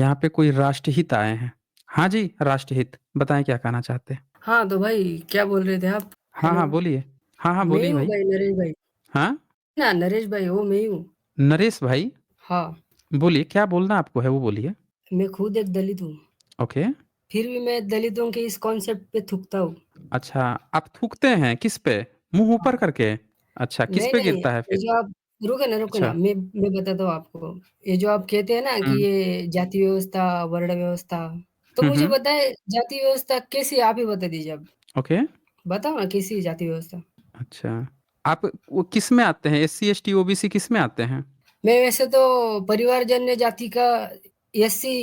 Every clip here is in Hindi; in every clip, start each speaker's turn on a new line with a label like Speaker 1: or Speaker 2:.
Speaker 1: यहाँ पे कोई राष्ट्रहित आए हैं। हाँ जी, राष्ट्रहित। बताएँ क्या कहना चाहते हैं?
Speaker 2: हाँ, तो भाई क्या बोल रहे थे आप?
Speaker 1: हाँ,
Speaker 2: हेलो,
Speaker 1: हाँ, बोलिए। हाँ, हाँ,
Speaker 2: मैं ही
Speaker 1: बोलिए
Speaker 2: हूँ
Speaker 1: भाई।
Speaker 2: भाई नरेश भाई।
Speaker 1: हाँ?
Speaker 2: ना नरेश भाई वो मैं ही हूँ।
Speaker 1: नरेश भाई?
Speaker 2: हाँ,
Speaker 1: बोलिए, क्या बोलना आपको है वो बोलिए।
Speaker 2: मैं खुद एक दलित हूँ।
Speaker 1: ओके।
Speaker 2: फिर भी मैं दलितों के इस कॉन्सेप्ट पे थूकता हूँ।
Speaker 1: अच्छा, आप थूकते हैं किस पे? मुँह ऊपर
Speaker 2: हाँ,
Speaker 1: करके? अच्छा, किस
Speaker 2: नहीं,
Speaker 1: पे
Speaker 2: नहीं,
Speaker 1: गिरता है
Speaker 2: ये
Speaker 1: फिर?
Speaker 2: जो आप रुको ना
Speaker 1: अच्छा।
Speaker 2: मैं बताता हूँ आपको। ये जो आप कहते हैं ना कि
Speaker 1: हुँ।
Speaker 2: ये जाति व्यवस्था, वर्ण व्यवस्था, तो
Speaker 1: हुँ,
Speaker 2: मुझे
Speaker 1: हुँ।
Speaker 2: बताएँ जाति व्यवस्था कैसी है आप ही बता दीजिए अब।
Speaker 1: ओके।
Speaker 2: बताओ ना कैसी है जाति व्यवस्था?
Speaker 1: अच्छा। आप वो किस में आते हैं? एससी, एसटी, ओबीसी किस में आते हैं?
Speaker 2: मैं वैसे तो परिवारजन्य जाति का एससी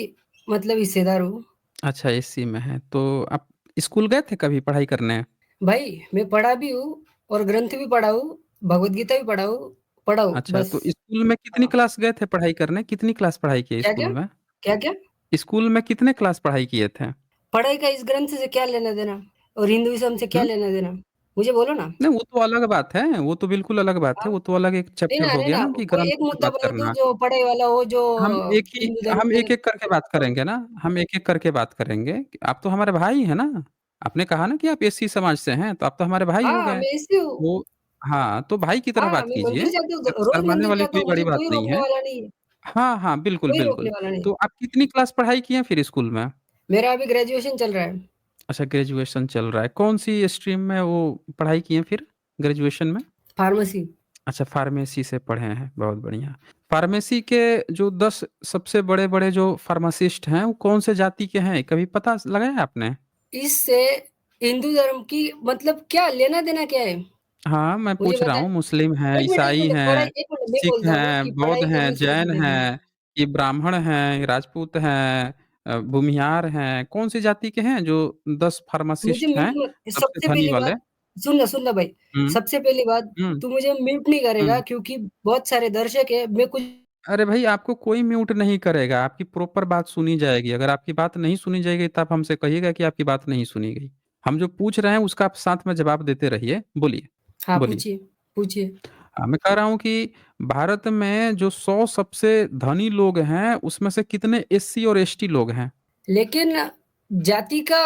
Speaker 2: मतलब हिस्सेदार हूँ।
Speaker 1: अच्छा, एससी में हैं। तो आप स्कूल गए थे कभी पढ़ाई करने?
Speaker 2: भाई, मैं पढ़ा भी हूँ और ग्रंथ भी पढ़ा हूँ, भगवद गीता भी पढ़ा हूँ
Speaker 1: अच्छा,
Speaker 2: बस।
Speaker 1: तो स्कूल में कितनी
Speaker 2: हाँ,
Speaker 1: क्लास गए थे पढ़ाई करने? कितनी क्लास पढ़ाई किए
Speaker 2: क्या-क्या?
Speaker 1: स्कूल में?
Speaker 2: क्या-क्या?
Speaker 1: स्कूल में कितने क्लास पढ़ाई किए थे?
Speaker 2: पढ़ाई का इस ग्रंथ से क्या लेना-देना? और हिंदुइज़्म से क्या
Speaker 1: हुँ?
Speaker 2: लेना-देना? मुझे बोलो ना।
Speaker 1: नहीं, वो तो अलग बात है, वो तो बिल्कुल अलग बात है,
Speaker 2: हाँ,
Speaker 1: वो तो अलग एक चैप्टर हो
Speaker 2: नहीं
Speaker 1: गया
Speaker 2: ना,
Speaker 1: ना कि
Speaker 2: कोई
Speaker 1: ग्रंथ
Speaker 2: एक
Speaker 1: की
Speaker 2: मुद्दा
Speaker 1: बात
Speaker 2: बता दो
Speaker 1: करना।
Speaker 2: जो पढ़ाई वाला हो, जो
Speaker 1: हम एक ही
Speaker 2: हिंदू धर्म
Speaker 1: हम
Speaker 2: के
Speaker 1: एक-एक करके बात करेंगे ना, हम एक-एक करके बात करेंगे। आप तो हमारे भाई हैं ना। आपने कहा ना कि आप एससी समाज से हैं, तो आप तो हमारे भाई हो
Speaker 2: हाँ,
Speaker 1: गए।
Speaker 2: मैं ऐसे हूँ।
Speaker 1: वो हाँ, तो भाई की तरह
Speaker 2: हाँ,
Speaker 1: बात
Speaker 2: मैं
Speaker 1: कीजिए,
Speaker 2: मंदिर जाती हूँ,
Speaker 1: इसमें
Speaker 2: रोज़
Speaker 1: शर्माने
Speaker 2: मंदिर
Speaker 1: वाली
Speaker 2: जाता
Speaker 1: कोई
Speaker 2: हूँ,
Speaker 1: बड़ी
Speaker 2: मुझे
Speaker 1: बात
Speaker 2: कोई
Speaker 1: नहीं
Speaker 2: रोकने
Speaker 1: है।
Speaker 2: वाला नहीं है,
Speaker 1: हाँ, हाँ, बिल्कुल,
Speaker 2: कोई रोकने
Speaker 1: बिल्कुल।
Speaker 2: वाला नहीं।
Speaker 1: तो आप कितनी क्लास पढ़ाई किए हैं फिर स्कूल में?
Speaker 2: मेरा अभी ग्रेजुएशन चल रहा है,
Speaker 1: अच्छा, ग्रेजुएशन चल रहा है। कौन-सी स्ट्रीम में वो पढ़ाई किए हैं फिर ग्रेजुएशन में?
Speaker 2: फार्मेसी।
Speaker 1: अच्छा, फार्मेसी से पढ़े हैं, बहुत बढ़िया। फार्मेसी के जो 10 सबसे बड़े-बड़े जो फार्मासिस्ट हैं, वो कौन से जाति के हैं, कभी पता लगाया है आपने?
Speaker 2: इससे हिंदू धर्म की मतलब क्या लेना-देना क्या है?
Speaker 1: हाँ, मैं
Speaker 2: मुझे
Speaker 1: पूछ रहा
Speaker 2: बताएँ।
Speaker 1: हूँ, मुस्लिम हैं,
Speaker 2: 1
Speaker 1: ईसाई
Speaker 2: मिनट पढ़ाई
Speaker 1: हैं,
Speaker 2: 1 मिनट मैं
Speaker 1: सिख
Speaker 2: बोलता हूँ कि
Speaker 1: हैं, बौद्ध
Speaker 2: पढ़ाई
Speaker 1: हैं,
Speaker 2: करने से
Speaker 1: जैन
Speaker 2: देखिए,
Speaker 1: हैं, ये ब्राह्मण हैं, राजपूत हैं, भूमिहार हैं, कौन-सी जाति के हैं जो 10
Speaker 2: मुझे
Speaker 1: फार्मासिस्ट हैं,
Speaker 2: म्यूट मत
Speaker 1: सबसे
Speaker 2: सबसे
Speaker 1: धनी
Speaker 2: पहली
Speaker 1: वाले?
Speaker 2: बात सुनना भाई,
Speaker 1: हुँ,
Speaker 2: सबसे पहली बात
Speaker 1: हुँ,
Speaker 2: तू मुझे म्यूट नहीं करेगा
Speaker 1: हुँ।
Speaker 2: क्योंकि बहुत सारे दर्शक हैं, मैं कुछ
Speaker 1: अरे भई, आपको कोई म्यूट नहीं करेगा, आपकी प्रॉपर बात सुनी जाएगी। अगर आपकी बात नहीं सुनी जाएगी, तो आप हमसे कहिएगा कि आपकी बात नहीं सुनी गई। हम जो पूछ रहे हैं, उसका आप साथ में जवाब देते रहिए। बोलिए,
Speaker 2: हाँ,
Speaker 1: बोलिए।
Speaker 2: पूछिए, पूछिए।
Speaker 1: मैं कह रहा हूँ कि भारत में जो 100 सबसे धनी लोग हैं, उसमें से कितने एससी और एसटी लोग हैं?
Speaker 2: लेकिन जाति का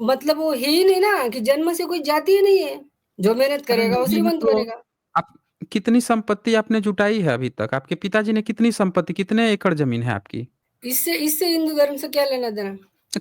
Speaker 2: मतलब वो है ही नहीं ना कि जन्म से कोई जाति ही नहीं है। जो मेहनत
Speaker 1: अरे
Speaker 2: करेगा वो
Speaker 1: नहीं है
Speaker 2: श्रीमंत
Speaker 1: तो
Speaker 2: बनेगा।
Speaker 1: आप कितनी संपत्ति आपने जुटाई है अभी तक? आपके पिताजी ने कितनी संपत्ति कितने एकड़ ज़मीन है आपकी?
Speaker 2: इससे इससे हिंदू धर्म से क्या लेना-देना?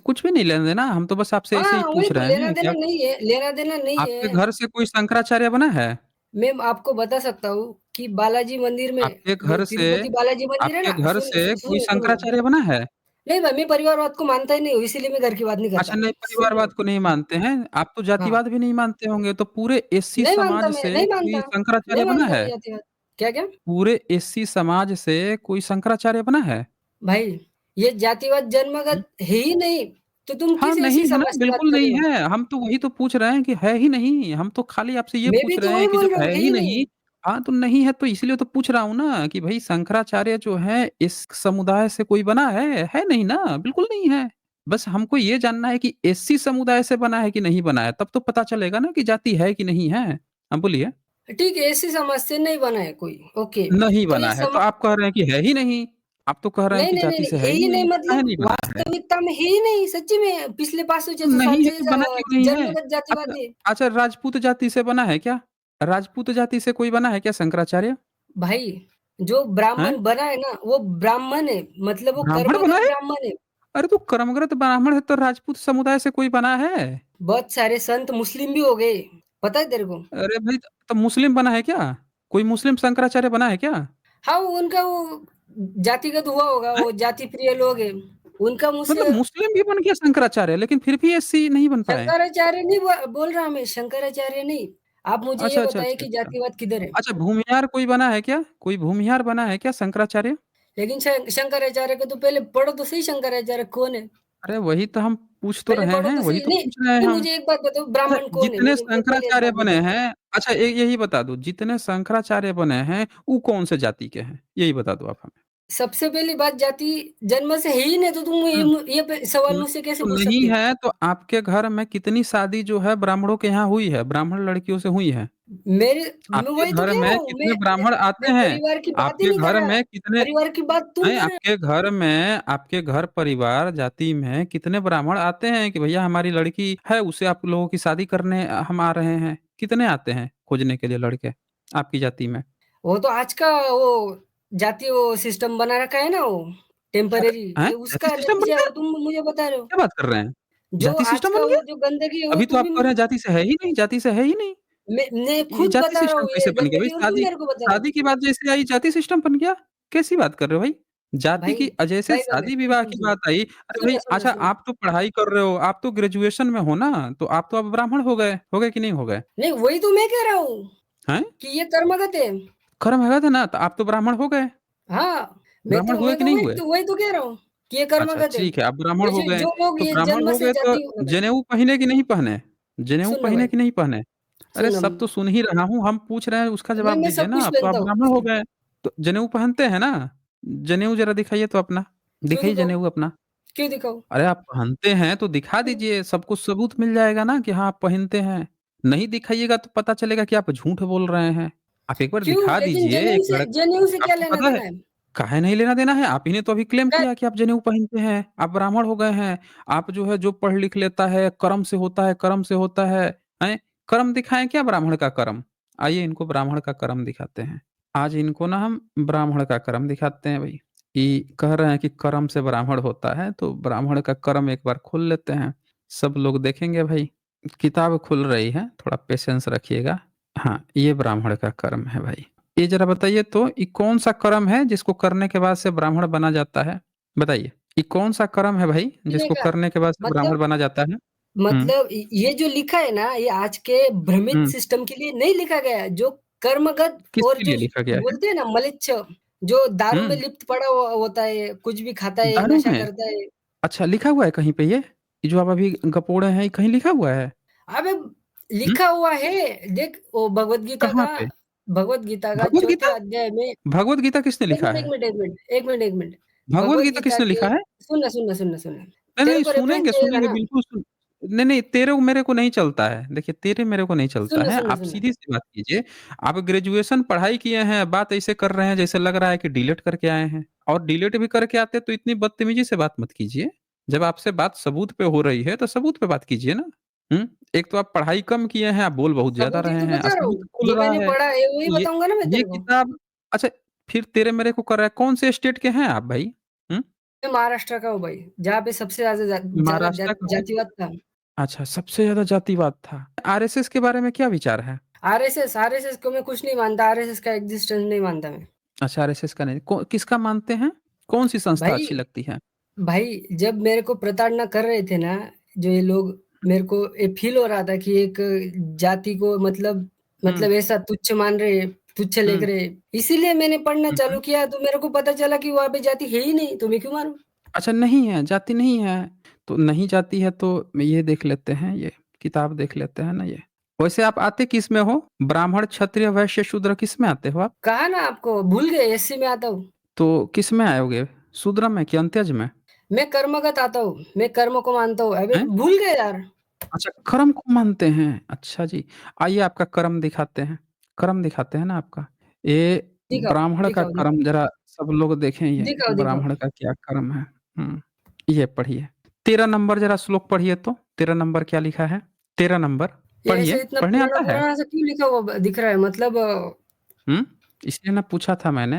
Speaker 1: कुछ भी नहीं लेना-देना, हम तो बस आपसे ऐसे ही
Speaker 2: हाँ, वही
Speaker 1: पूछ
Speaker 2: तो
Speaker 1: रहे हैं कि
Speaker 2: लेना-देना
Speaker 1: आप
Speaker 2: नहीं है, लेना-देना नहीं
Speaker 1: आपके
Speaker 2: है।
Speaker 1: घर से कोई शंकराचार्य बना है?
Speaker 2: मैं आपको बता सकता हूँ कि बालाजी मंदिर में
Speaker 1: आपके
Speaker 2: जो
Speaker 1: घर से
Speaker 2: तिरुपति बालाजी मंदिर है
Speaker 1: आपके
Speaker 2: ना
Speaker 1: घर से कोई
Speaker 2: सुनो।
Speaker 1: शंकराचार्य बना है?
Speaker 2: नहीं भाई, मैं परिवारवाद को मानता ही नहीं हूँ, इसीलिए मैं घर की बात नहीं
Speaker 1: अच्छा
Speaker 2: करता।
Speaker 1: नहीं
Speaker 2: सुनो
Speaker 1: परिवारवाद को नहीं मानते हैं, आप तो
Speaker 2: हाँ,
Speaker 1: जातिवाद भी नहीं मानते होंगे, तो पूरे एससी
Speaker 2: नहीं मानता
Speaker 1: समाज
Speaker 2: मैं,
Speaker 1: से
Speaker 2: नहीं
Speaker 1: कोई
Speaker 2: मानता,
Speaker 1: शंकराचार्य
Speaker 2: नहीं
Speaker 1: बना
Speaker 2: मानता मैं
Speaker 1: है?
Speaker 2: जातिवाद। क्या-क्या?
Speaker 1: पूरे एससी समाज से कोई शंकराचार्य बना है?
Speaker 2: भाई, ये जातिवाद
Speaker 1: हुँ।
Speaker 2: जन्मगत है ही नहीं, तो तुम
Speaker 1: हाँ,
Speaker 2: किस
Speaker 1: नहीं
Speaker 2: ऐसी
Speaker 1: है ना,
Speaker 2: समाज की बात
Speaker 1: बिल्कुल
Speaker 2: कर रहे
Speaker 1: नहीं
Speaker 2: हो?
Speaker 1: है। हम तो वही तो पूछ रहे हैं कि है ही नहीं, हम तो खाली आपसे ये
Speaker 2: मैं भी
Speaker 1: पूछ
Speaker 2: तो
Speaker 1: रहे
Speaker 2: वही
Speaker 1: हैं कि
Speaker 2: बोल
Speaker 1: जब
Speaker 2: रहा हूँ,
Speaker 1: है
Speaker 2: है
Speaker 1: ही
Speaker 2: ही नहीं।
Speaker 1: नहीं हाँ, तो नहीं है तो इसलिए तो पूछ रहा हूँ ना कि भई शंकराचार्य जो है इस समुदाय से कोई बना है? है नहीं ना, बिल्कुल नहीं है। बस हमको ये जानना है कि एससी समुदाय से बना है कि नहीं बना है, तब तो पता चलेगा ना कि जाति है कि नहीं है। हाँ, बोलिए।
Speaker 2: ठीक है, ऐसी समाज से नहीं बना है कोई, ओके।
Speaker 1: नहीं
Speaker 2: तो ये
Speaker 1: बना है, तो
Speaker 2: समा
Speaker 1: आप कह रहे हैं कि है ही नहीं। आप तो कह रहे हैं
Speaker 2: नहीं,
Speaker 1: कि
Speaker 2: नहीं, नहीं,
Speaker 1: जाति से
Speaker 2: नहीं,
Speaker 1: है
Speaker 2: है
Speaker 1: ही
Speaker 2: ही नहीं
Speaker 1: नहीं, काहे
Speaker 2: मतलब
Speaker 1: नहीं बना है?
Speaker 2: वास्तविकता में है ही नहीं, सच्ची में पिछले 500-600 साल
Speaker 1: नहीं है
Speaker 2: से
Speaker 1: तो बना क्यों नहीं है?
Speaker 2: जन्मगत जातिवाद
Speaker 1: अच्छा
Speaker 2: है।
Speaker 1: अच्छा राजपूत जाति से बना है क्या? राजपूत जाति से कोई बना है क्या शंकराचार्य?
Speaker 2: भाई, जो
Speaker 1: हैं?
Speaker 2: ब्राह्मण बना है ना, वो ब्राह्मण है, मतलब वो
Speaker 1: ब्राह्मण बना
Speaker 2: कर्मगत
Speaker 1: है?
Speaker 2: ब्राह्मण है।
Speaker 1: अरे तो कर्मगत ब्राह्मण है तो राजपूत समुदाय से कोई बना है?
Speaker 2: बहुत सारे संत मुस्लिम भी हो गए, पता है तेरे को?
Speaker 1: अरे भाई तो मुस्लिम बना है क्या? कोई मुस्लिम शंकराचार्य बना है क्या?
Speaker 2: हाँ, वो उनका वो जातिगत हुआ होगा,
Speaker 1: हैं?
Speaker 2: वो जाति प्रिय लोग हैं। उनका
Speaker 1: मतलब
Speaker 2: मुझसे
Speaker 1: मुस्लिम भी बन गया शंकराचार्य लेकिन फिर भी एससी नहीं बन पाए।
Speaker 2: शंकराचार्य नहीं बोल रहा मैं, शंकराचार्य नहीं। आप मुझे ये
Speaker 1: अच्छा, अच्छा,
Speaker 2: बताइए
Speaker 1: अच्छा,
Speaker 2: कि
Speaker 1: अच्छा।
Speaker 2: जातिवाद किधर है?
Speaker 1: अच्छा भूमिहार कोई बना है क्या? कोई भूमिहार बना है क्या शंकराचार्य?
Speaker 2: लेकिन शंकराचार्य को तो पहले पढ़ो तो सही शंकराचार्य कौन है?
Speaker 1: अरे वही तो हम पूछ तो
Speaker 2: पहले
Speaker 1: रहे
Speaker 2: पढ़ो
Speaker 1: हैं,
Speaker 2: तो
Speaker 1: वही
Speaker 2: सही
Speaker 1: तो
Speaker 2: नहीं,
Speaker 1: पूछ रहे हैं
Speaker 2: नहीं
Speaker 1: हम।
Speaker 2: मुझे एक बात बताओ
Speaker 1: अच्छा
Speaker 2: ब्राह्मण कौन है?
Speaker 1: जितने
Speaker 2: मुझे पहले एक
Speaker 1: शंकराचार्य
Speaker 2: बात
Speaker 1: बने
Speaker 2: बताओ।
Speaker 1: हैं अच्छा यही बता दो, जितने शंकराचार्य बने हैं, वो कौन से जाति के हैं? यही बता दो आप हमें।
Speaker 2: सबसे पहली बात, जाति जन्म से है ही नहीं, तो तुम
Speaker 1: हुँ।
Speaker 2: ये सवाल मुझसे कैसे
Speaker 1: तो
Speaker 2: पूछ
Speaker 1: नहीं
Speaker 2: सकते हो?
Speaker 1: है तो आपके घर में कितनी शादी जो है ब्राह्मणों के यहाँ हुई है, ब्राह्मण लड़कियों से हुई है?
Speaker 2: मेरे मैं
Speaker 1: आपके
Speaker 2: वही तो
Speaker 1: घर
Speaker 2: कह रहा
Speaker 1: में
Speaker 2: हूँ,
Speaker 1: कितने ब्राह्मण आते
Speaker 2: मैं
Speaker 1: हैं?
Speaker 2: परिवार की बात ही
Speaker 1: आपके
Speaker 2: नहीं कर
Speaker 1: घर
Speaker 2: रहा।
Speaker 1: में कितने
Speaker 2: परिवार की बात तुम
Speaker 1: नहीं,
Speaker 2: कर रहे हो।
Speaker 1: आपके घर परिवार जाति में कितने ब्राह्मण आते हैं कि भैया हमारी लड़की है, उसे आप लोगों की शादी करने हम आ रहे हैं? कितने आते हैं खोजने के लिए लड़के, आपकी जाति में?
Speaker 2: वो तो आज का वो जातीय वो सिस्टम बना रखा है ना, वो
Speaker 1: क्या
Speaker 2: टेम्परेरी,
Speaker 1: हैं?
Speaker 2: ये
Speaker 1: जाति
Speaker 2: उसका
Speaker 1: सिस्टम बन
Speaker 2: नतीजा है,
Speaker 1: गया?
Speaker 2: वो तुम मुझे बता रहे हो।
Speaker 1: क्या बात कर रहे हैं?
Speaker 2: जो
Speaker 1: जाति
Speaker 2: आज
Speaker 1: सिस्टम
Speaker 2: का
Speaker 1: बन
Speaker 2: वो
Speaker 1: गया?
Speaker 2: जो गंदगी है, वो
Speaker 1: अभी तो
Speaker 2: तुम
Speaker 1: आप
Speaker 2: भी
Speaker 1: कह रहे हैं जाति से है ही नहीं, जाति से है ही नहीं।
Speaker 2: मैं
Speaker 1: ये
Speaker 2: खुद
Speaker 1: जाति
Speaker 2: बता रहा
Speaker 1: सिस्टम
Speaker 2: हूँ,
Speaker 1: कैसे
Speaker 2: ये
Speaker 1: बन गया भाई?
Speaker 2: गंदगी, वो तुम मेरे को बता रहे हो।
Speaker 1: शादी की बात जैसे आई जाति सिस्टम बन गया? कैसी बात कर रहे हो भाई? जाति
Speaker 2: भाई
Speaker 1: की जैसे
Speaker 2: भाई भाई भाई,
Speaker 1: शादी-विवाह
Speaker 2: सुन
Speaker 1: की
Speaker 2: सुन
Speaker 1: बात आई, अरे भाई
Speaker 2: सुनो सुनो
Speaker 1: अच्छा
Speaker 2: सुनो।
Speaker 1: आप तो पढ़ाई कर रहे हो, आप तो ग्रेजुएशन में हो ना, तो आप तो अब ब्राह्मण हो गए कि नहीं हो गए?
Speaker 2: नहीं, वही तो मैं कह रहा हूँ
Speaker 1: हैं?
Speaker 2: कि ये कर्मगत है।
Speaker 1: कर्म हैगा था ना, तो आप तो ब्राह्मण हो गए।
Speaker 2: हाँ,
Speaker 1: ब्राह्मण हुए
Speaker 2: मैं
Speaker 1: कि
Speaker 2: तो
Speaker 1: नहीं हुए?
Speaker 2: वही तो कह रहा हूँ कि ये
Speaker 1: अच्छा
Speaker 2: कर्मगत है।
Speaker 1: ठीक है, आप ब्राह्मण
Speaker 2: ये
Speaker 1: हो
Speaker 2: जो
Speaker 1: गए,
Speaker 2: जो लोग
Speaker 1: तो
Speaker 2: ये
Speaker 1: ब्राह्मण
Speaker 2: जन्म
Speaker 1: हो
Speaker 2: से
Speaker 1: गए तो
Speaker 2: जाति हो गए।
Speaker 1: जनेऊ पहने कि नहीं पहने? जनेऊ
Speaker 2: सुन ना
Speaker 1: पहने
Speaker 2: भाई,
Speaker 1: कि नहीं पहने? अरे
Speaker 2: सुन ना,
Speaker 1: सब तो सुन ही रहा हूँ, हम पूछ रहे हैं उसका जवाब
Speaker 2: मैं
Speaker 1: दीजिए
Speaker 2: सब
Speaker 1: ना,
Speaker 2: कुछ
Speaker 1: अब तो आप
Speaker 2: पहनता हूँ।
Speaker 1: ब्राह्मण हो गए, तो जनेऊ पहनते हैं ना? जनेऊ ज़रा दिखाइए तो अपना,
Speaker 2: क्यों
Speaker 1: दिखाइए
Speaker 2: दिखाऊँ?
Speaker 1: जनेऊ अपना।
Speaker 2: क्यों दिखाऊँ?
Speaker 1: अरे आप पहनते हैं तो दिखा दीजिए, सबको सबूत मिल जाएगा ना कि हाँ, आप पहनते हैं। नहीं दिखाइएगा तो पता चलेगा कि आप झूठ बोल रहे हैं। आप एक बार
Speaker 2: क्यों?
Speaker 1: दिखा
Speaker 2: लेकिन
Speaker 1: दीजिए, एक
Speaker 2: जनेऊ से क्या
Speaker 1: आपको पता है
Speaker 2: लेना-देना है?
Speaker 1: काहे नहीं लेना-देना है? आप ही ने तो अभी क्लेम
Speaker 2: क्या?
Speaker 1: किया कि आप जनेऊ पहनते हैं, आप ब्राह्मण हो गए हैं। आप जो है जो पढ़ लिख लेता है, कर्म से होता है, कर्म से होता है, हैं? कर्म दिखाएँ क्या ब्राह्मण का कर्म? आइए इनको ब्राह्मण का कर्म दिखाते हैं। आज इनको ना हम ब्राह्मण का कर्म दिखाते हैं भई, कि कह रहे हैं कि कर्म से ब्राह्मण होता है, तो ब्राह्मण का कर्म एक बार खोल लेते हैं। सब लोग देखेंगे भई, किताब खुल रही है, थोड़ा पेशेंस रखिएगा। हाँ, ये ब्राह्मण का कर्म है भाई। ये ज़रा बताइए तो ये कौन-सा कर्म है जिसको करने के बाद से ब्राह्मण बना जाता है? बताइए, ये कौन-सा कर्म है भाई
Speaker 2: जीने
Speaker 1: जिसको
Speaker 2: का
Speaker 1: करने के बाद से ब्राह्मण
Speaker 2: मतलब
Speaker 1: बना जाता है? हुँ,
Speaker 2: ये जो लिखा है ना, ये आज के भ्रमित
Speaker 1: हुँ।
Speaker 2: सिस्टम के लिए नहीं लिखा गया है। जो कर्मगत और
Speaker 1: किसके
Speaker 2: जो
Speaker 1: लिए लिखा गया है?
Speaker 2: बोलते हैं ना म्लेच्छ, जो दारू में
Speaker 1: हुँ,
Speaker 2: लिप्त पड़ा हुआ होता है, कुछ भी खाता है,
Speaker 1: दारू
Speaker 2: नशा
Speaker 1: में?
Speaker 2: करता है।
Speaker 1: अच्छा लिखा हुआ है कहीं पे ये? ये जो आप अभी गपोड़े हैं, ये कहीं लिखा हुआ है?
Speaker 2: अबे
Speaker 1: हुँ,
Speaker 2: लिखा हुआ है, देख वो
Speaker 1: कहाँ पे?
Speaker 2: भगवत गीता का
Speaker 1: भगवद
Speaker 2: चौथे
Speaker 1: गीता?
Speaker 2: अध्याय में।
Speaker 1: भगवद गीता किसने
Speaker 2: एक
Speaker 1: लिखा
Speaker 2: मिनट, एक
Speaker 1: है?
Speaker 2: मिनट, एक मिनट, एक मिनट, एक मिनट।
Speaker 1: भगवद
Speaker 2: भगवत
Speaker 1: गीता
Speaker 2: गीता
Speaker 1: किसने
Speaker 2: के
Speaker 1: लिखा है?
Speaker 2: सुनना।
Speaker 1: नहीं,
Speaker 2: तेरे
Speaker 1: नहीं
Speaker 2: को रेफरेंस
Speaker 1: सुनेंगे,
Speaker 2: चाहिएगा
Speaker 1: सुनेंगे
Speaker 2: ना?
Speaker 1: बिल्कुल नहीं, नहीं तेरे मेरे को नहीं चलता है। देखिए तेरे मेरे को नहीं चलता है। आप
Speaker 2: सुनना।
Speaker 1: सीधी-सी बात कीजिए। आप ग्रेजुएशन पढ़ाई किए हैं, बात ऐसे कर रहे हैं जैसे लग रहा है कि डिलीट करके आए हैं और डिलीट भी करके आते तो इतनी बदतमीज़ी से बात मत कीजिए। जब आपसे बात सबूत पे हो रही है तो सबूत पे बात कीजिए ना। हुँ? एक तो आप पढ़ाई कम किए हैं, आप बोल बहुत ज़्यादा
Speaker 2: सबूत ही
Speaker 1: रहे
Speaker 2: तो
Speaker 1: हैं,
Speaker 2: बता रहा
Speaker 1: सबूत
Speaker 2: हूँ,
Speaker 1: खुल
Speaker 2: जो
Speaker 1: रहा
Speaker 2: मैंने
Speaker 1: है।
Speaker 2: पढ़ा है वही
Speaker 1: ये
Speaker 2: बताऊँगा ना मैं
Speaker 1: ये
Speaker 2: तेरे को।
Speaker 1: किताब अच्छा फिर तेरे मेरे को कर रहा है कौन से स्टेट के हैं आप भाई? हुँ?
Speaker 2: मैं महाराष्ट्र का हूँ भाई, जहाँ पे सबसे ज़्यादा
Speaker 1: महाराष्ट्र का है?
Speaker 2: जातिवाद था।
Speaker 1: अच्छा, सबसे ज़्यादा जातिवाद था। आरएसएस के बारे में क्या विचार है?
Speaker 2: आरएसएस को मैं कुछ नहीं मानता, आरएसएस का एक्जिस्टेंस नहीं मानता मैं।
Speaker 1: अच्छा आरएसएस का नहीं, किसका मानते हैं? कौन-सी संस्था
Speaker 2: भाई
Speaker 1: अच्छी लगती है?
Speaker 2: भाई जब मेरे को प्रताड़ना कर रहे थे ना, जो ये लोग, मेरे को ये फ़ील हो रहा था कि एक जाति को
Speaker 1: हुँ,
Speaker 2: ऐसा तुच्छ मान रहे, तुच्छ लेख
Speaker 1: हुँ,
Speaker 2: रहे। इसीलिए मैंने पढ़ना
Speaker 1: हुँ,
Speaker 2: चालू
Speaker 1: हुँ।
Speaker 2: किया, तो मेरे को पता चला कि वहाँ पे जाति है ही नहीं, तो मैं क्यों मानूँ?
Speaker 1: अच्छा नहीं है, जाति नहीं है, तो नहीं जाति है तो ये देख लेते हैं ये, किताब देख लेते हैं ना ये। वैसे आप आते किस में हो? ब्राह्मण, क्षत्रिय, वैश्य, शूद्र किस में आते हो आप?
Speaker 2: कहा ना आपको, भूल गए, एससी में आता हूँ।
Speaker 1: तो किस में आओगे? शूद्र में कि अंत्यज में?
Speaker 2: मैं कर्मगत आता हूँ, मैं कर्म को मानता हूँ। अबे
Speaker 1: हैं?
Speaker 2: भूल गए यार।
Speaker 1: अच्छा कर्म को मानते हैं, अच्छा जी। आइए आपका कर्म दिखाते हैं, कर्म दिखाते हैं ना आपका। ये
Speaker 2: दिखाओ,
Speaker 1: ब्राह्मण का
Speaker 2: दिखाओ,
Speaker 1: कर्म ज़रा सब लोग देखें ये
Speaker 2: दिखाओ।
Speaker 1: ब्राह्मण का क्या कर्म है। हुँ, ये पढ़िए। 13 नंबर ज़रा श्लोक पढ़िए तो, 13 नंबर क्या लिखा है? 13 नंबर
Speaker 2: ये
Speaker 1: पढ़िए,
Speaker 2: ऐसे इतना
Speaker 1: पढ़ने आता है?
Speaker 2: पुराना-पुराना सा क्यों लिखा हुआ दिख रहा है?
Speaker 1: हुँ, इसलिए ना पूछा था मैंने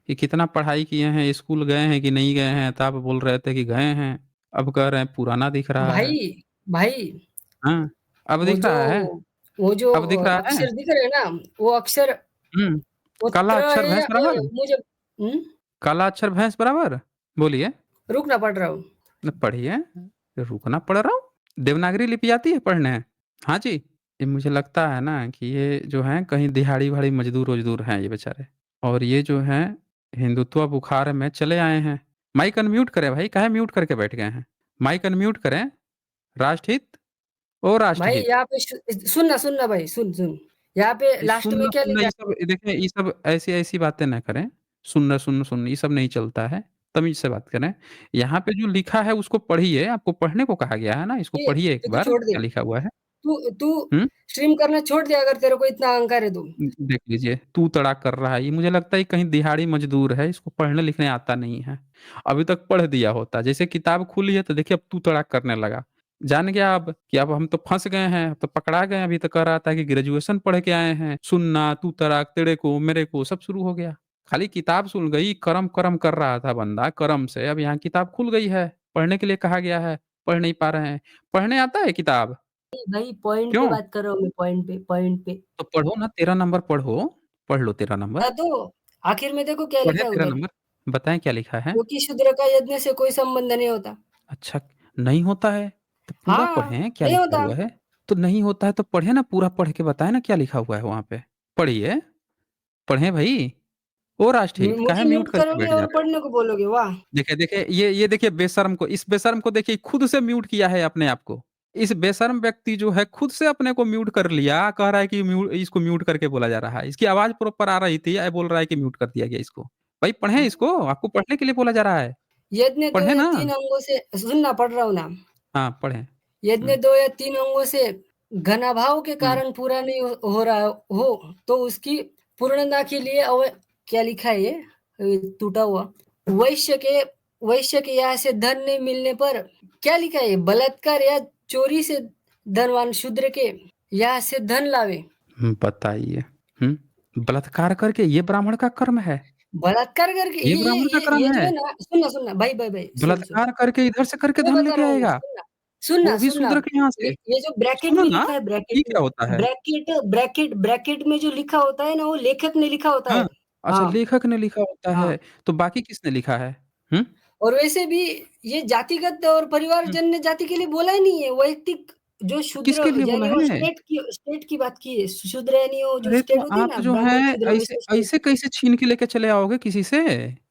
Speaker 1: कि कितना पढ़ाई किए हैं, स्कूल गए हैं कि नहीं गए हैं? तो आप बोल रहे थे कि गए हैं, अब कह रहे हैं पुराना दिख रहा है।
Speaker 2: भाई भाई
Speaker 1: हाँ, अब
Speaker 2: वो
Speaker 1: दिख
Speaker 2: जो
Speaker 1: रहा है?
Speaker 2: वो जो
Speaker 1: अब दिख रहा है?
Speaker 2: अक्षर दिख रहे हैं ना, वो अक्षर,
Speaker 1: हुँ।
Speaker 2: वो
Speaker 1: काला
Speaker 2: त
Speaker 1: अक्षर
Speaker 2: है
Speaker 1: भैंस
Speaker 2: या अ है?
Speaker 1: बराबर?
Speaker 2: मुझे
Speaker 1: काला अक्षर भैंस बराबर? बोलिए।
Speaker 2: रुकना पड़ रहा हूँ।
Speaker 1: पढ़िए। रुकना पड़ रहा हूँ? देवनागरी लिपि आती है पढ़ने? हाँ जी। ये मुझे लगता है ना कि ये जो हैं कहीं दिहाड़ी-वहाड़ी मज़दूर-वज़दूर हैं ये बेचारे और ये जो हैं हिंदुत्व बुखार में चले आए हैं। माइक अनम्यूट करें भाई, काहे म्यूट करके बैठ गए हैं? माइक अनम्यूट करें। राष्ट्रहित, ओ
Speaker 2: भाई
Speaker 1: राष्ट्रहित।
Speaker 2: यहाँ पे सुनना भाई, सुन। यहाँ पे
Speaker 1: ये
Speaker 2: लास्ट में क्या
Speaker 1: सुनना-सुनना
Speaker 2: लिखा
Speaker 1: ये
Speaker 2: है?
Speaker 1: सब देखिए ये सब ऐसी-ऐसी बातें ना करें। सुन्न ये सब नहीं चलता है, तमीज़ से बात करें। यहाँ पे जो लिखा है उसको पढ़िए, आपको पढ़ने को कहा गया है ना, इसको
Speaker 2: ये
Speaker 1: पढ़िए एक
Speaker 2: तू
Speaker 1: बार,
Speaker 2: छोड़ दे।
Speaker 1: क्या लिखा हुआ है?
Speaker 2: तू तू
Speaker 1: हुँ?
Speaker 2: स्ट्रीम करना छोड़ दे अगर तेरे को इतना अहंकार है तो।
Speaker 1: देख लीजिए, तू-तड़ा कर रहा है, ये मुझे लगता है कहीं दिहाड़ी मज़दूर है, इसको पढ़ने-लिखने आता नहीं है। अभी तक पढ़ दिया होता, जैसे किताब खुली है तो देखिए अब तू-तड़ा करने लगा। जान गया अब कि अब हम तो फँस गए हैं, अब तो पकड़ा गए हैं, अभी तो कह रहा था कि ग्रेजुएशन पढ़ के आए हैं, सुनना, तू-तड़ाक, तेरे को, मेरे को सब शुरू हो गया। खाली किताब सुन गई, करम-करम कर रहा था बंदा करम से, अब यहाँ किताब खुल गई है, पढ़ने के लिए कहा गया है, पढ़ नहीं पा रहे हैं। पढ़ने आता है किताब?
Speaker 2: भाई पॉइंट पे
Speaker 1: क्यों?
Speaker 2: बात कर रहा हूँ मैं, पॉइंट पे।
Speaker 1: तो पढ़ो ना, 13 नंबर पढ़ो, पढ़ लो 13 नंबर।
Speaker 2: हाँ, तो आखिर में देखो क्या
Speaker 1: पढ़े
Speaker 2: लिखा है
Speaker 1: 13
Speaker 2: उधर,
Speaker 1: नंबर, बताएँ क्या लिखा है?
Speaker 2: क्योंकि शूद्र का यज्ञ से कोई संबंध नहीं होता।
Speaker 1: अच्छा, नहीं होता है? तो पूरा
Speaker 2: हाँ,
Speaker 1: पढ़ें, क्या
Speaker 2: नहीं
Speaker 1: लिखा
Speaker 2: होता।
Speaker 1: हुआ है? तो नहीं होता है तो पढ़ें ना, पूरा पढ़ के बताएँ ना क्या लिखा हुआ है वहाँ पे? पढ़िए, पढ़ें भई। ओ राष्ट्रहित, काहे
Speaker 2: मुझे
Speaker 1: म्यूट
Speaker 2: म्यूट
Speaker 1: करके
Speaker 2: करोगे
Speaker 1: बैठ जा
Speaker 2: और
Speaker 1: रहे हो?
Speaker 2: पढ़ने को बोलोगे, वाह!
Speaker 1: देखिए, ये देखिए बेशर्म को, इस बेशर्म को देखिए खुद से म्यूट किया है अपने आप को। इस बेशर्म व्यक्ति जो है खुद से अपने को म्यूट कर लिया, कह रहा है कि इसको म्यूट करके बोला जा रहा है। इसकी आवाज़ प्रॉपर आ रही थी, बोल रहा है कि म्यूट कर दिया गया इसको। भाई पढ़ें इसको, आपको पढ़ने के लिए बोला जा रहा है।
Speaker 2: यज्ञ 2
Speaker 1: पढ़ें
Speaker 2: या
Speaker 1: ना।
Speaker 2: 3 अंगों से सुनना पढ़ रहा हूँ ना।
Speaker 1: हाँ, पढ़ें।
Speaker 2: यज्ञ
Speaker 1: हुँ,
Speaker 2: 2 या 3 अंगों से घनाभाव के
Speaker 1: हुँ,
Speaker 2: कारण पूरा नहीं हो रहा हो, तो उसकी पूर्णता के लिए क्या लिखा है ये? टूटा हुआ। वैश्य के वैश्य के यहाँ से धन नहीं मिलने पर क्या लिखा है? बलात्कार या चोरी से धनवान शूद्र के यहाँ से धन लावे।
Speaker 1: बताइए। हुँ, बलात्कार करके ये ब्राह्मण का कर्म है?
Speaker 2: बलात्कार करके
Speaker 1: ये ब्राह्मण का कर्म
Speaker 2: ये जो
Speaker 1: है?
Speaker 2: है ना, सुनना भाई सुन।
Speaker 1: बलात्कार करके इधर से करके
Speaker 2: मैं
Speaker 1: धन
Speaker 2: बता
Speaker 1: लेके
Speaker 2: रहा हूँ ना,
Speaker 1: आएगा,
Speaker 2: सुनना
Speaker 1: वो भी
Speaker 2: सुनना।
Speaker 1: शूद्र के यहाँ से।
Speaker 2: ये जो ब्रैकेट
Speaker 1: सुनो
Speaker 2: में
Speaker 1: ना,
Speaker 2: लिखा है,
Speaker 1: ये क्या होता है?
Speaker 2: ब्रैकेट में जो लिखा होता है ना, वो लेखक ने लिखा होता है।
Speaker 1: हाँ, अच्छा
Speaker 2: हाँ,
Speaker 1: लेखक ने लिखा होता
Speaker 2: हाँ।
Speaker 1: है, तो बाकी किसने लिखा है? हुँ?
Speaker 2: और वैसे भी ये जातिगत और
Speaker 1: हुँ,
Speaker 2: परिवारजन्य जाति के लिए बोला ही नहीं है। वैयक्तिक जो
Speaker 1: तो
Speaker 2: शूद्र
Speaker 1: किसके लिए बोला
Speaker 2: यानी वो
Speaker 1: है?
Speaker 2: स्टेट की बात की है। शूद्र यानी वो जो
Speaker 1: अरे तो
Speaker 2: स्टेट होती है
Speaker 1: आप
Speaker 2: ना,
Speaker 1: जो
Speaker 2: ब्राह्मण,
Speaker 1: हैं
Speaker 2: शूद्र,
Speaker 1: ऐसे
Speaker 2: वैसे स्टेट।
Speaker 1: ऐसे कैसे छीन के लेके चले आओगे किसी से?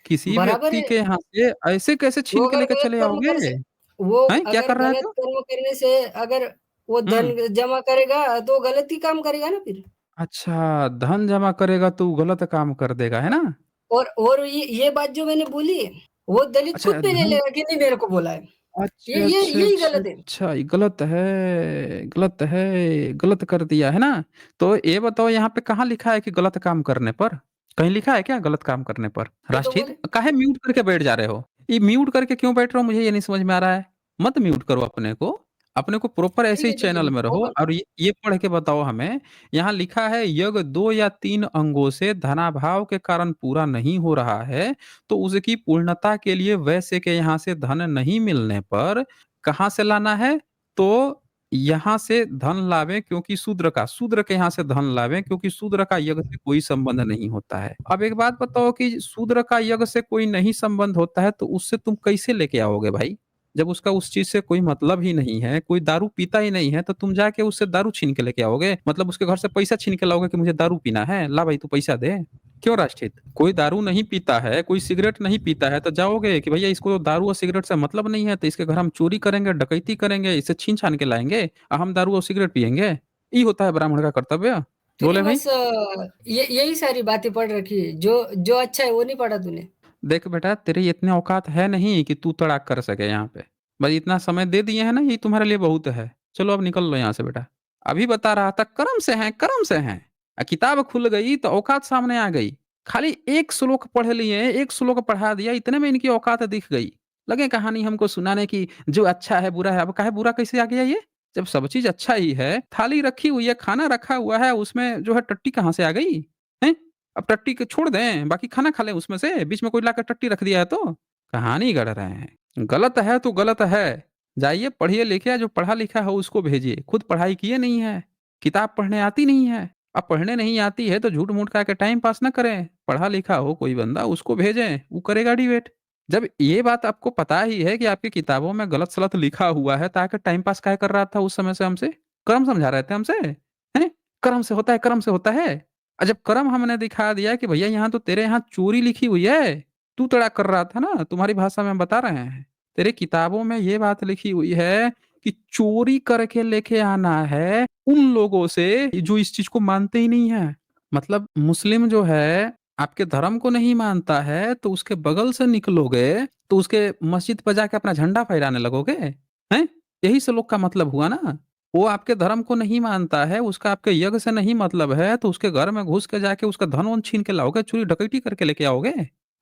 Speaker 1: किसी
Speaker 2: बराबर
Speaker 1: व्यक्ति
Speaker 2: है।
Speaker 1: के यहाँ से ऐसे कैसे
Speaker 2: वो
Speaker 1: छीन के
Speaker 2: अगर
Speaker 1: लेके
Speaker 2: गलत
Speaker 1: चले
Speaker 2: कर्म
Speaker 1: आओगे?
Speaker 2: कर से वो
Speaker 1: हैं, क्या
Speaker 2: अगर
Speaker 1: कर रहा है
Speaker 2: गलत
Speaker 1: तो?
Speaker 2: कर्म करने से अगर वो
Speaker 1: हुँ,
Speaker 2: धन जमा करेगा, तो गलत ही काम करेगा ना फिर।
Speaker 1: अच्छा धन जमा करेगा तो गलत काम कर देगा, है ना?
Speaker 2: और ये बात जो मैंने बोली है, वो दलित खुद
Speaker 1: अच्छा
Speaker 2: पे ले
Speaker 1: धन
Speaker 2: लेगा कि नहीं मेरे को बोला है।
Speaker 1: अच्छा,
Speaker 2: यही गलत है।
Speaker 1: ये गलत कर दिया, है ना? तो ये बताओ यहाँ पे कहाँ लिखा है कि गलत काम करने पर? कहीं लिखा है क्या गलत काम करने पर?
Speaker 2: ये तो
Speaker 1: राष्ट्रहित
Speaker 2: बोले।
Speaker 1: काहे म्यूट करके बैठ जा रहे हो? ये म्यूट करके क्यों बैठ रहे हो मुझे ये नहीं समझ में आ रहा है। मत म्यूट करो अपने को। अपने को प्रॉपर ऐसे ही
Speaker 2: ठीक है,
Speaker 1: चैनल में रहो
Speaker 2: ओपन।
Speaker 1: और ये पढ़ के बताओ हमें, यहाँ लिखा है यज्ञ 2 या 3 अंगों से धनाभाव के कारण पूरा नहीं हो रहा है, तो उसकी पूर्णता के लिए वैश्य के यहाँ से धन नहीं मिलने पर कहाँ से लाना है? तो यहाँ से धन लावें क्योंकि शूद्र के यहाँ से धन लावें क्योंकि शूद्र का यज्ञ से कोई संबंध नहीं होता है। अब एक बात बताओ कि शूद्र का यज्ञ से कोई नहीं संबंध होता है तो उससे तुम कैसे लेके आओगे भाई? जब उसका उस चीज़ से कोई मतलब ही नहीं है, कोई दारू पीता ही नहीं है तो तुम जाके उससे दारू छीन के लेके आओगे? मतलब उसके घर से पैसा छीन के लाओगे कि मुझे दारू पीना है, ला भाई तू पैसा दे। क्यों राष्ट्रहित? कोई दारू नहीं पीता है, कोई सिगरेट नहीं पीता है, तो जाओगे कि भैया इसको दारू और सिगरेट से मतलब नहीं है, तो इसके घर हम चोरी करेंगे, डकैती करेंगे, इसे छीन-छान के लाएँगे हम दारू और सिगरेट पिएँगे। ये होता है ब्राह्मण का कर्तव्य।
Speaker 2: तूने
Speaker 1: बोले भई?
Speaker 2: बस ये यही सारी बातें पढ़ रखी है, जो जो अच्छा है वो नहीं पढ़ा तूने।
Speaker 1: देख बेटा तेरी इतने औकात है नहीं कि तू तड़ाक कर सके यहाँ पे। बस इतना समय दे दिए हैं ना, ये तुम्हारे लिए बहुत है। चलो अब निकल लो यहाँ से बेटा। अभी बता रहा था कर्म से हैं। किताब खुल गई तो औकात सामने आ गई। खाली एक श्लोक पढ़ लिए, एक श्लोक पढ़ा दिया, इतने में इनकी औकात दिख गई। लगे कहानी हमको सुनाने की जो अच्छा है, बुरा है। अब काहे बुरा कैसे आ गया ये? जब सब चीज़ अच्छा ही है, थाली रखी हुई है, खाना रखा हुआ है, उसमें जो है टट्टी कहाँ से आ गई? हैं? अब टट्टी को छोड़ दें, बाकी खाना खा लें उसमें से, बीच में कोई लाकर टट्टी रख दिया है तो? कहानी गढ़ रहे हैं। गलत है तो गलत है। जाइए पढ़िए लिखिए, जो पढ़ा लिखा है उसको भेजिए। खुद पढ़ाई किए नहीं है, किताब पढ़ने आती नहीं है। अब पढ़ने नहीं आती है तो झूठ-मूठ खा के टाइम पास ना करें। पढ़ा लिखा हो कोई बंदा उसको भेजें, वो करेगा डिबेट। जब ये बात आपको पता ही है कि आपकी किताबों में गलत-सलत लिखा हुआ है, तो आके टाइम पास काहे कर रहा था उस समय से हमसे? कर्म समझा रहे थे हमसे? हैं? कर्म से होता है। जब कर्म हमने दिखा दिया कि भैया यहाँ तो तेरे यहाँ चोरी लिखी हुई है, तू तड़ा कर रहा था ना, तुम्हारी भाषा में हम बता रहे हैं। तेरे किताबों में ये बात लिखी हुई है कि चोरी करके लेके आना है उन लोगों से जो इस चीज़ को मानते ही नहीं हैं। मतलब मुस्लिम जो है आपके धर्म को नहीं मानता है, तो उसके बगल से निकलोगे, तो उसके मस्जिद पे जाके अपना झंडा फहराने लगोगे? हैं? यही सलूक का मतलब हुआ ना। वो आपके धर्म को नहीं मानता है, उसका आपके यज्ञ से नहीं मतलब है, तो उसके घर में घुस के जाके उसका धन-वन छीन के लाओगे, चोरी डकैती करके लेके आओगे?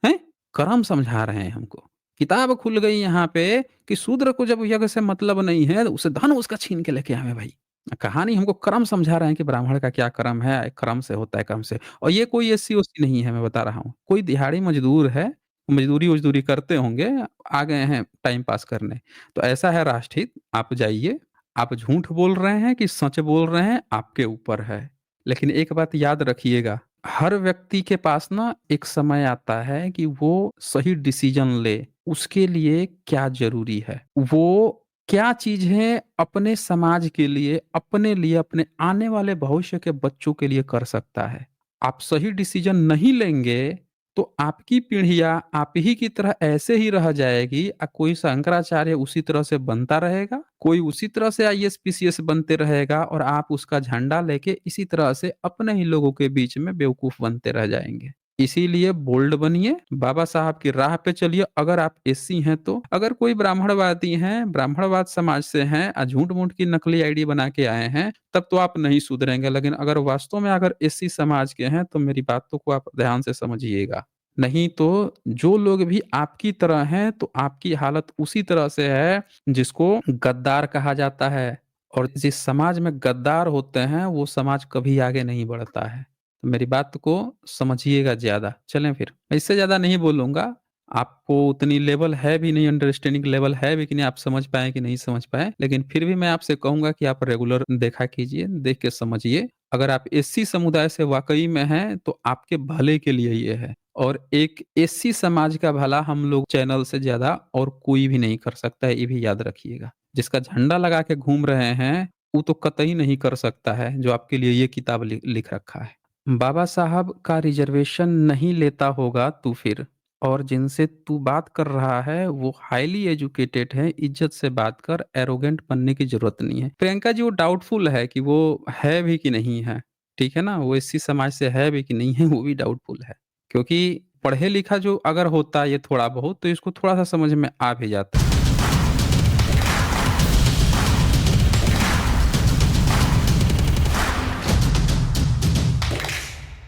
Speaker 1: हैं? कर्म समझा रहे हैं हमको। किताब खुल गई यहाँ पे कि शूद्र को जब यज्ञ से मतलब नहीं है, तो उसे धन उसका छीन के लेके आवे भाई। कहानी हमको कर्म समझा रहे हैं कि ब्राह्मण का क्या कर्म है, कर्म से होता है, कर्म से। और ये कोई एससी-ओसी नहीं है, मैं बता रहा हूँ। कोई दिहाड़ी मज़दूर है, मज़दूरी-वज़दूरी करते होंगे, आ गए हैं टाइम पास करने। तो ऐसा है राष्ट्रहित, आप जाइए, आप झूठ बोल रहे हैं कि सच बोल रहे हैं, आपके ऊपर है। लेकिन एक बात याद रखिएगा, हर व्यक्ति के पास ना एक समय आता है कि वो सही डिसीज़न ले, उसके लिए क्या ज़रूरी है। वो क्या चीज़ें अपने समाज के लिए, अपने लिए, अपने आने वाले भविष्य के बच्चों के लिए कर सकता है। आप सही डिसीज़न नहीं लेंगे, तो आपकी पीढ़ियाँ आप ही की तरह ऐसे ही रह जाएगी। कोई शंकराचार्य उसी तरह से बनता रहेगा, कोई उसी तरह से आईएएस, पीसीएस बनते रहेगा और आप उसका झंडा लेके इसी तरह से अपने ही लोगों के बीच में बेवकूफ़ बनते रह जाएँगे। इसीलिए बोल्ड बनिए, बाबा साहब की राह पे चलिए अगर आप एससी हैं तो। अगर कोई ब्राह्मणवादी हैं, ब्राह्मणवाद समाज से हैं झूठ-मूठ की नकली आईडी बना के आए हैं, तब तो आप नहीं सुधरेंगे। लेकिन अगर वास्तव में अगर एससी समाज के हैं, तो मेरी बातों को आप ध्यान से समझिएगा। नहीं तो जो लोग भी आपकी तरह हैं, तो आपकी हालत उसी तरह से है जिसको गद्दार कहा जाता है। और जिस समाज में गद्दार होते हैं, वो समाज कभी आगे नहीं बढ़ता है। तो मेरी बात को समझिएगा ज़्यादा। चलें फिर, इससे ज़्यादा नहीं बोलूँगा। आपको उतनी लेवल है भी नहीं, अंडरस्टैंडिंग लेवल है भी कि नहीं, आप समझ पाएँ कि नहीं समझ पाएँ। लेकिन फिर भी मैं आपसे कहूँगा कि आप रेगुलर देखा कीजिए, देख के समझिए। अगर आप एससी समुदाय से वाक़ई में हैं, तो आपके भले के लिए ये है। और एक एससी समाज का भला हम लोग चैनल से ज़्यादा और कोई भी नहीं कर सकता है, ये भी याद रखिएगा। जिसका झंडा लगा के घूम रहे हैं, वो तो कतई नहीं कर सकता है, जो आपके लिए ये किताब लिख रखा है। बाबा साहब का रिजर्वेशन नहीं लेता होगा तू फिर, और जिनसे तू बात कर रहा है वो हाईली एजुकेटेड है, इज्जत से बात कर, एरोगेंट बनने की ज़रूरत नहीं है। प्रियंका जी वो डाउटफुल है कि वो है भी कि नहीं है, ठीक है ना? वो इसी समाज से है भी कि नहीं है, वो भी डाउटफुल है। क्योंकि पढ़े लिखा जो अगर होता ये थोड़ा बहुत, तो इसको थोड़ा-सा समझ में आ भी जाता।